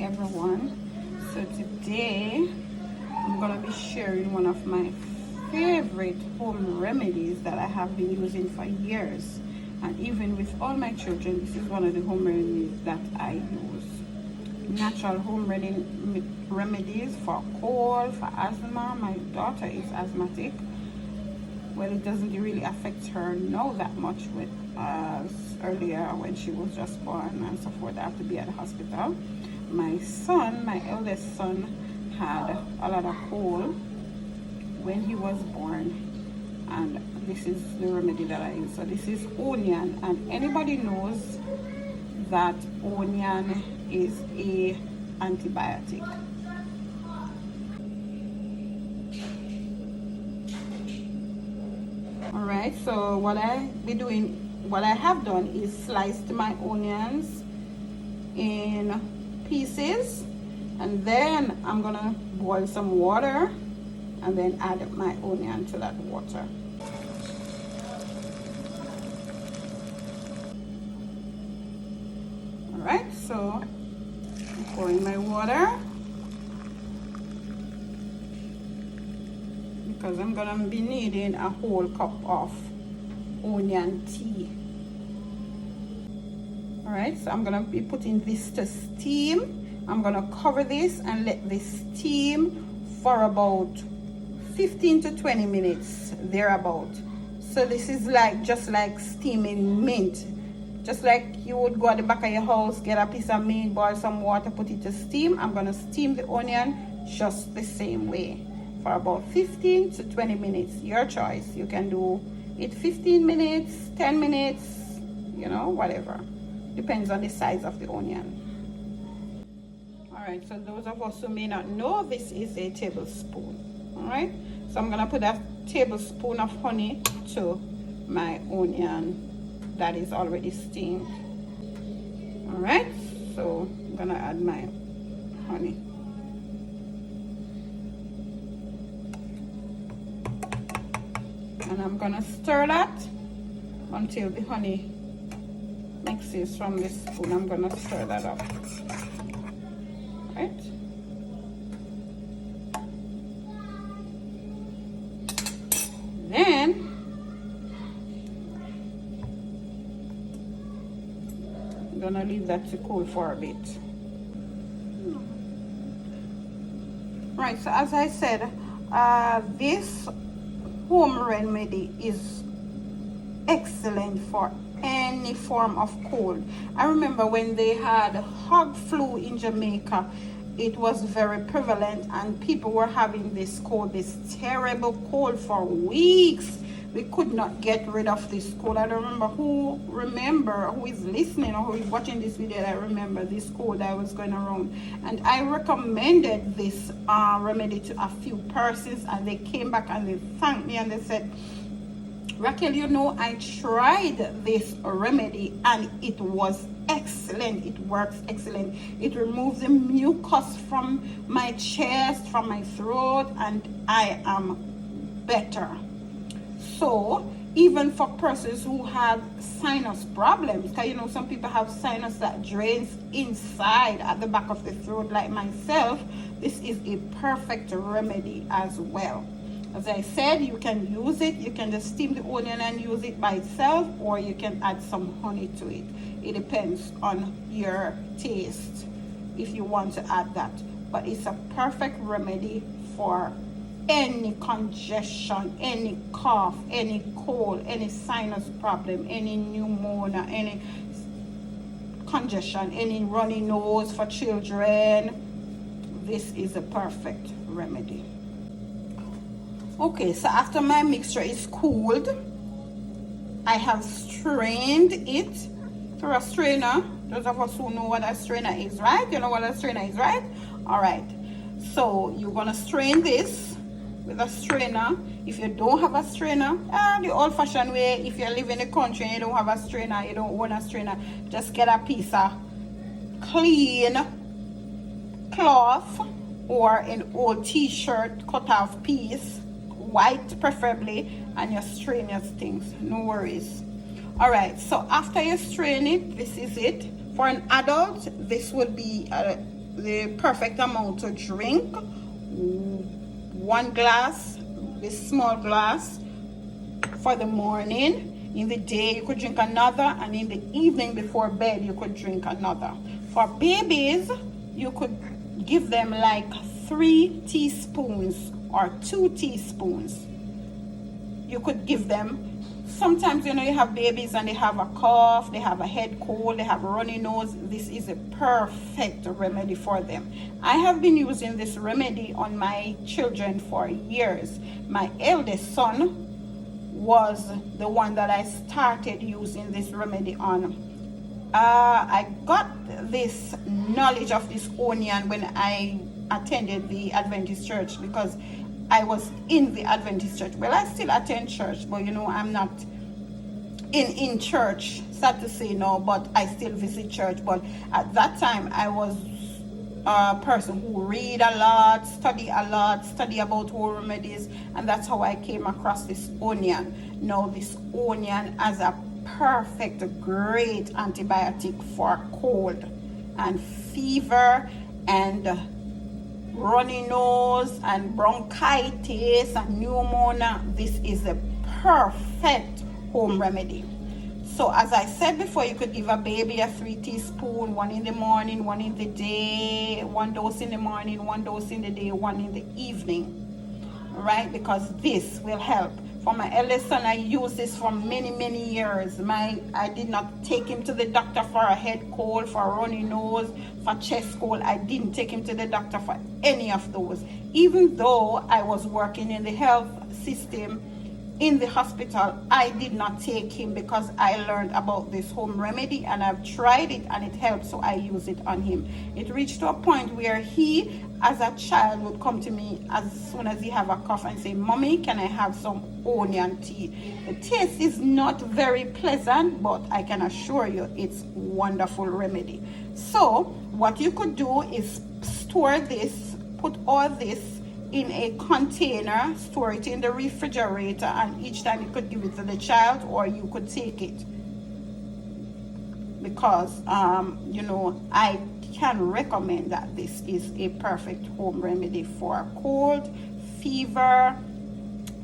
everyone. So today I'm gonna be sharing one of my favorite home remedies that I have been using for years, and even with all my children, this is one of the home remedies that I use. Natural home remedies for cold, for asthma. My daughter is asthmatic. Well, it doesn't really affect her now that much with earlier when she was just born and so forth. I have to be at the hospital. My son, my eldest son, had a lot of cold when he was born, and this is the remedy that I use. So this is onion, and anybody knows that onion is a antibiotic. All right, so what I have done is sliced my onions in pieces, and then I'm gonna boil some water and then add my onion to that water. All right, so I'm pouring my water because I'm gonna be needing a whole cup of onion tea. All right, so I'm gonna be putting this to steam. I'm gonna cover this and let this steam for about 15 to 20 minutes, thereabout. So this is just like steaming mint. Just like you would go at the back of your house, get a piece of mint, boil some water, put it to steam. I'm gonna steam the onion just the same way for about 15 to 20 minutes. Your choice. You can do it 15 minutes, 10 minutes, you know, whatever. Depends on the size of the onion. All right, so those of us who may not know, this is a tablespoon. All right, so I'm gonna put a tablespoon of honey to my onion that is already steamed. All right, so I'm gonna add my honey. And I'm gonna stir that until the honey mixes from this spoon. I'm gonna stir that up. Right. Then I'm gonna leave that to cool for a bit. Right, so as I said, this home remedy is excellent for any form of cold. I remember when they had hog flu in Jamaica, it was very prevalent and people were having this cold, this terrible cold for weeks. We could not get rid of this cold. I don't remember who is listening or who is watching this video that remember this cold that was going around, and I recommended this remedy to a few persons, and they came back and they thanked me and they said, Raquel, you know, I tried this remedy and it was excellent. It works excellent. It removes the mucus from my chest, from my throat, and I am better. So even for persons who have sinus problems, because you know some people have sinus that drains inside at the back of the throat like myself, this is a perfect remedy as well. As I said, you can use it. You can just steam the onion and use it by itself, or you can add some honey to it. It depends on your taste if you want to add that. But it's a perfect remedy for any congestion, any cough, any cold, any sinus problem, any pneumonia, any congestion, any runny nose for children. This is a perfect remedy. Okay, so after my mixture is cooled, I have strained it through a strainer. Those of us who know what a strainer is, right? You know what a strainer is, right? All right. So you're gonna strain this with a strainer. If you don't have a strainer, the old-fashioned way, if you live in the country and you don't have a strainer, you don't own a strainer, just get a piece of clean cloth or an old t-shirt cut off piece, white preferably, and you strain your things. No worries. All right, so after you strain it, this is it. For an adult, this would be the perfect amount to drink. One glass, this small glass, for the morning. In the day you could drink another, and in the evening before bed you could drink another. For babies, you could give them like 3 teaspoons or 2 teaspoons. You could give them. Sometimes, you know, you have babies and they have a cough, they have a head cold, they have a runny nose. This is a perfect remedy for them. I have been using this remedy on my children for years. My eldest son was the one that I started using this remedy on. I got this knowledge of this onion when I attended the Adventist church, because I was in the Adventist church. Well, I still attend church, but you know, I'm not in church, sad to say no, but I still visit church. But at that time I was a person who read a lot, study about home remedies, and that's how I came across this onion. Now this onion as a perfect, great antibiotic for cold and fever and runny nose and bronchitis and pneumonia. This is a perfect home remedy. So as I said before, you could give a baby a 3 teaspoon, one in the morning, one in the day, 1 dose in the morning, 1 dose in the day, 1 in the evening, right? Because this will help. For my eldest son, I used this for many years. I did not take him to the doctor for a head cold, for a runny nose, for chest cold. I didn't take him to the doctor for any of those. Even though I was working in the health system in the hospital, I did not take him, because I learned about this home remedy and I've tried it and it helped, so I use it on him. It reached to a point where he, as a child, would come to me as soon as he have a cough and say, "Mommy, can I have some onion tea?" The taste is not very pleasant, but I can assure you it's wonderful remedy. So what you could do is store this, put all this in a container, store it in the refrigerator, and each time you could give it to the child or you could take it, because you know, I can recommend that this is a perfect home remedy for cold, fever,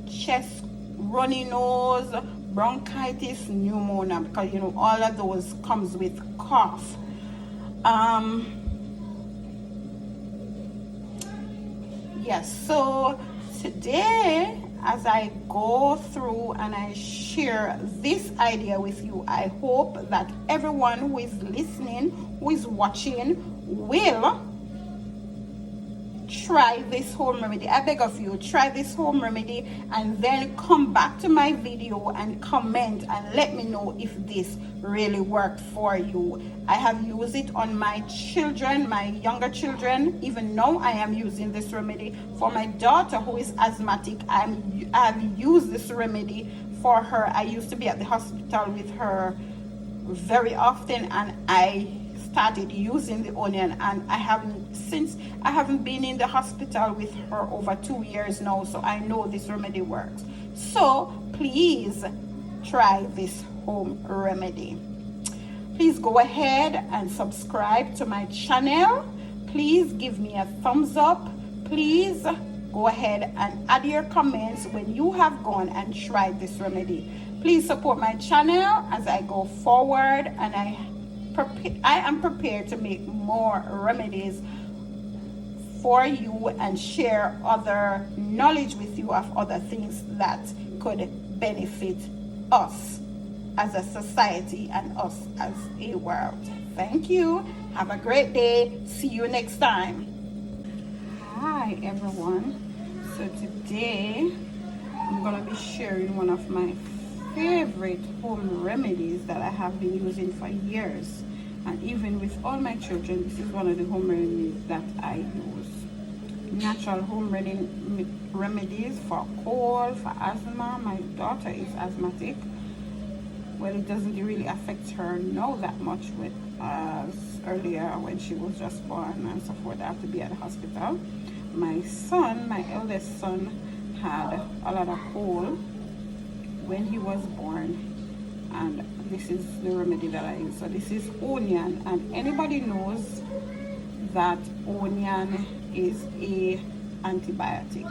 chest, runny nose, bronchitis, pneumonia, because you know all of those comes with cough. Yes, so today, as I go through and I share this idea with you, I hope that everyone who is listening, who is watching, will try this home remedy. I beg of you, try this home remedy and then come back to my video and comment and let me know if this really worked for you. I have used it on my children, my younger children. Even now I am using this remedy for my daughter who is asthmatic. I've used this remedy for her. I used to be at the hospital with her very often, and I started using the onion, and I haven't been in the hospital with her over 2 years now, so I know this remedy works. So please try this home remedy. Please go ahead and subscribe to my channel. Please give me a thumbs up. Please go ahead and add your comments when you have gone and tried this remedy. Please support my channel as I go forward, and I am prepared to make more remedies for you and share other knowledge with you of other things that could benefit us as a society and us as a world. Thank you. Have a great day. See you next time. Hi everyone. So today I'm gonna be sharing one of my favorite home remedies that I have been using for years, and even with all my children, this is one of the home remedies that I use. Natural home remedies for cold, for asthma. My daughter is asthmatic. Well, it doesn't really affect her now that much with earlier when she was just born and so forth. I have to be at the hospital. My son, my eldest son, had a lot of cold when he was born, and this is the remedy that I use. So this is onion, and anybody knows that onion is a antibiotic.